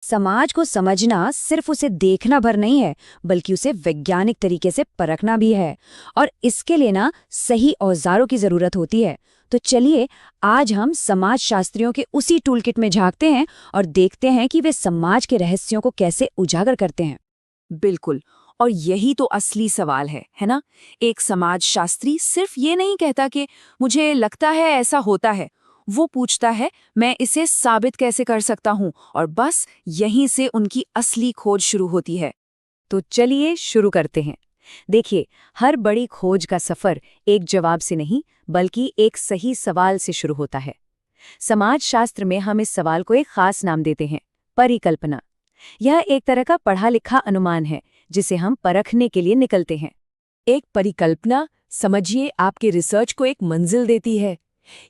समाज को समझना सिर्फ उसे देखना भर नहीं है, बल्कि उसे वैज्ञानिक तरीके से परखना भी है। और इसके लिए ना सही औजारों की जरूरत होती है। तो चलिए आज हम समाज शास्त्रियों के उसी टूलकिट में झांकते हैं और देखते हैं कि वे समाज के रहस्यों को कैसे उजागर करते हैं। बिल्कुल। और यही तो असली सवाल है ना? एक समाज शास्त्री सिर्फ ये नहीं कहता कि मुझे लगता है ऐसा होता है। वो पूछता है मैं इसे साबित कैसे कर सकता हूँ, और बस यहीं से उनकी असली खोज शुरू होती है। तो चलिए शुरू करते हैं। देखिए, हर बड़ी खोज का सफर एक जवाब से नहीं, बल्कि एक सही सवाल से शुरू होता है। समाजशास्त्र में हम इस सवाल को एक खास नाम देते हैं, परिकल्पना। यह एक तरह का पढ़ा लिखा अनुमान है जिसे हम परखने के लिए निकलते हैं। एक परिकल्पना, समझिए, आपके रिसर्च को एक मंजिल देती है।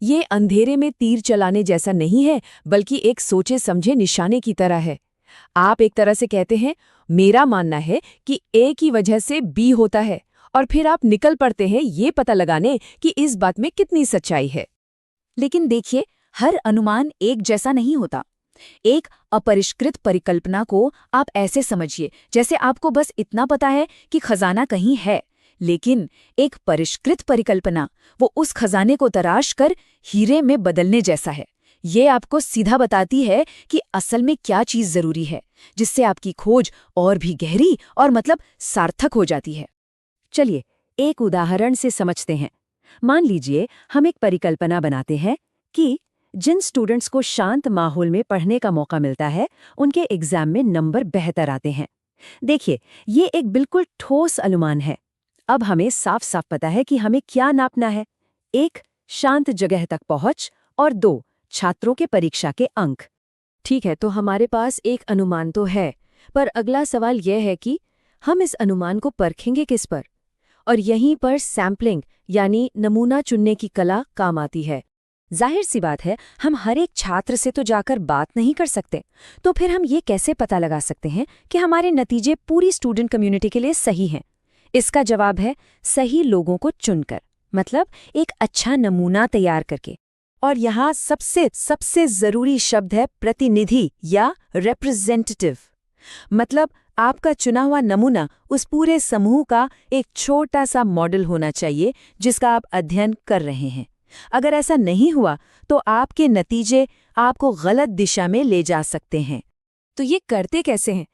ये अंधेरे में तीर चलाने जैसा नहीं है, बल्कि एक सोचे समझे निशाने की तरह है। आप एक तरह से कहते हैं, मेरा मानना है कि ए की वजह से बी होता है, और फिर आप निकल पड़ते हैं ये पता लगाने कि इस बात में कितनी सच्चाई है। लेकिन देखिए, हर अनुमान एक जैसा नहीं होता। एक अपरिष्कृत परिकल्पना को आप ऐसे समझिए जैसे आपको बस इतना पता है कि खजाना कहीं है, लेकिन एक परिष्कृत परिकल्पना वो उस खजाने को तराश कर हीरे में बदलने जैसा है। ये आपको सीधा बताती है कि असल में क्या चीज जरूरी है, जिससे आपकी खोज और भी गहरी और मतलब सार्थक हो जाती है। चलिए एक उदाहरण से समझते हैं। मान लीजिए हम एक परिकल्पना बनाते हैं कि जिन स्टूडेंट्स को शांत माहौल में पढ़ने का मौका मिलता है, उनके एग्जाम में नंबर बेहतर आते हैं। देखिए, ये एक बिल्कुल ठोस अनुमान है। अब हमें साफ साफ पता है कि हमें क्या नापना है। एक, शांत जगह तक पहुंच, और दो, छात्रों के परीक्षा के अंक। ठीक है, तो हमारे पास एक अनुमान तो है, पर अगला सवाल यह है कि हम इस अनुमान को परखेंगे किस पर? और यहीं पर सैम्पलिंग यानी नमूना चुनने की कला काम आती है। जाहिर सी बात है, हम हर एक छात्र से तो जाकर बात नहीं कर सकते। तो फिर हम ये कैसे पता लगा सकते हैं कि हमारे नतीजे पूरी स्टूडेंट कम्युनिटी के लिए सही हैं? इसका जवाब है सही लोगों को चुनकर, मतलब एक अच्छा नमूना तैयार करके। और यहाँ सबसे जरूरी शब्द है प्रतिनिधि या रिप्रेजेंटेटिव। मतलब आपका चुना हुआ नमूना उस पूरे समूह का एक छोटा सा मॉडल होना चाहिए जिसका आप अध्ययन कर रहे हैं। अगर ऐसा नहीं हुआ तो आपके नतीजे आपको गलत दिशा में ले जा सकते हैं। तो ये करते कैसे हैं?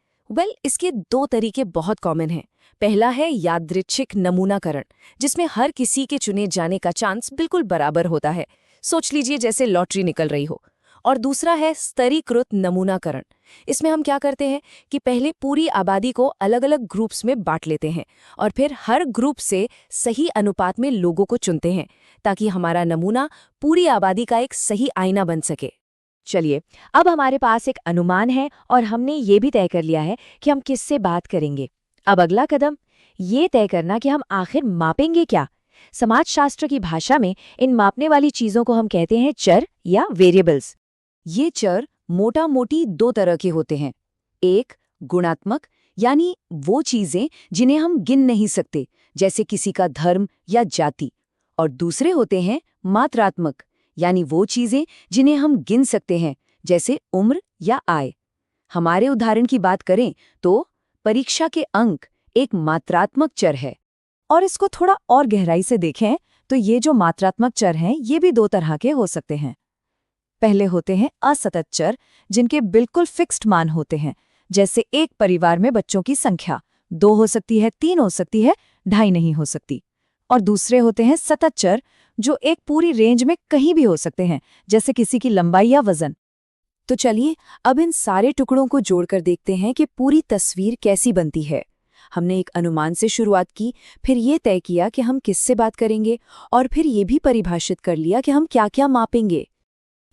इसके दो तरीके बहुत कॉमन हैं। पहला है यादृच्छिक नमूनाकरण, जिसमें हर किसी के चुने जाने का चांस बिल्कुल बराबर होता है। सोच लीजिए जैसे लॉटरी निकल रही हो। और दूसरा है स्तरीकृत नमूनाकरण। इसमें हम क्या करते हैं कि पहले पूरी आबादी को अलग अलग ग्रुप्स में बांट लेते हैं और फिर हर ग्रुप से सही अनुपात में लोगों को चुनते हैं, ताकि हमारा नमूना पूरी आबादी का एक सही आईना बन सके। चलिए, अब हमारे पास एक अनुमान है और हमने ये भी तय कर लिया है कि हम किससे बात करेंगे। अब अगला कदम ये तय करना कि हम आखिर मापेंगे क्या। समाजशास्त्र की भाषा में इन मापने वाली चीजों को हम कहते हैं चर या वेरिएबल्स। ये चर मोटा मोटी दो तरह के होते हैं। एक, गुणात्मक, यानी वो चीजें जिन्हें हम गिन नहीं सकते, जैसे किसी का धर्म या जाति। और दूसरे होते हैं मात्रात्मक, यानी वो चीजें जिन्हें हम गिन सकते हैं, जैसे उम्र या आय। हमारे उदाहरण की बात करें तो परीक्षा के अंक एक मात्रात्मक चर है। और इसको थोड़ा और गहराई से देखें तो ये जो मात्रात्मक चर हैं, ये भी दो तरह के हो सकते हैं। पहले होते हैं असतत चर, जिनके बिल्कुल फिक्स्ड मान होते हैं, जैसे एक परिवार में बच्चों की संख्या 2 हो सकती है, 3 हो सकती है, 2.5 नहीं हो सकती। और दूसरे होते हैं सतत चर, जो एक पूरी रेंज में कहीं भी हो सकते हैं, जैसे किसी की लंबाई या वजन। तो चलिए अब इन सारे टुकड़ों को जोड़कर देखते हैं कि पूरी तस्वीर कैसी बनती है। हमने एक अनुमान से शुरुआत की, फिर ये तय किया कि हम किससे बात करेंगे, और फिर ये भी परिभाषित कर लिया कि हम क्या क्या मापेंगे।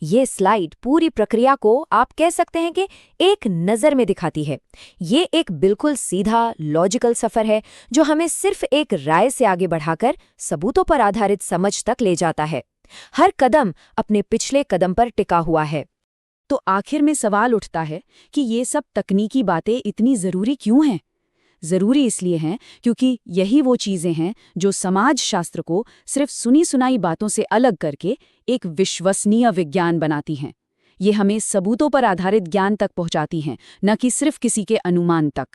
ये स्लाइड पूरी प्रक्रिया को आप कह सकते हैं कि एक नज़र में दिखाती है। ये एक बिल्कुल सीधा लॉजिकल सफ़र है जो हमें सिर्फ एक राय से आगे बढ़ाकर सबूतों पर आधारित समझ तक ले जाता है। हर कदम अपने पिछले कदम पर टिका हुआ है। तो आखिर में सवाल उठता है कि ये सब तकनीकी बातें इतनी ज़रूरी क्यों हैं? ज़रूरी इसलिए हैं क्योंकि यही वो चीज़ें हैं जो समाज शास्त्र को सिर्फ सुनी सुनाई बातों से अलग करके एक विश्वसनीय विज्ञान बनाती हैं। ये हमें सबूतों पर आधारित ज्ञान तक पहुंचाती हैं, न कि सिर्फ किसी के अनुमान तक।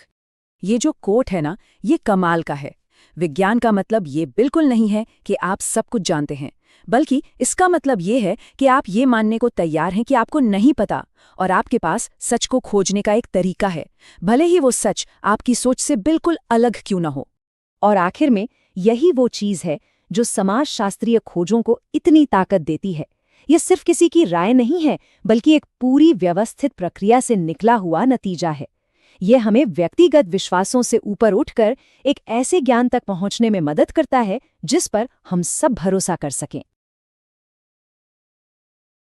ये जो कोट है ना, ये कमाल का है। विज्ञान का मतलब ये बिल्कुल नहीं है कि आप सब कुछ जानते हैं, बल्कि इसका मतलब ये है कि आप ये मानने को तैयार हैं कि आपको नहीं पता और आपके पास सच को खोजने का एक तरीका है, भले ही वो सच आपकी सोच से बिल्कुल अलग क्यों न हो। और आखिर में यही वो चीज है जो समाजशास्त्रीय खोजों को इतनी ताकत देती है। ये सिर्फ किसी की राय नहीं है, बल्कि एक पूरी व्यवस्थित प्रक्रिया से निकला हुआ नतीजा है। ये हमें व्यक्तिगत विश्वासों से ऊपर उठकर एक ऐसे ज्ञान तक पहुंचने में मदद करता है जिस पर हम सब भरोसा कर सकें।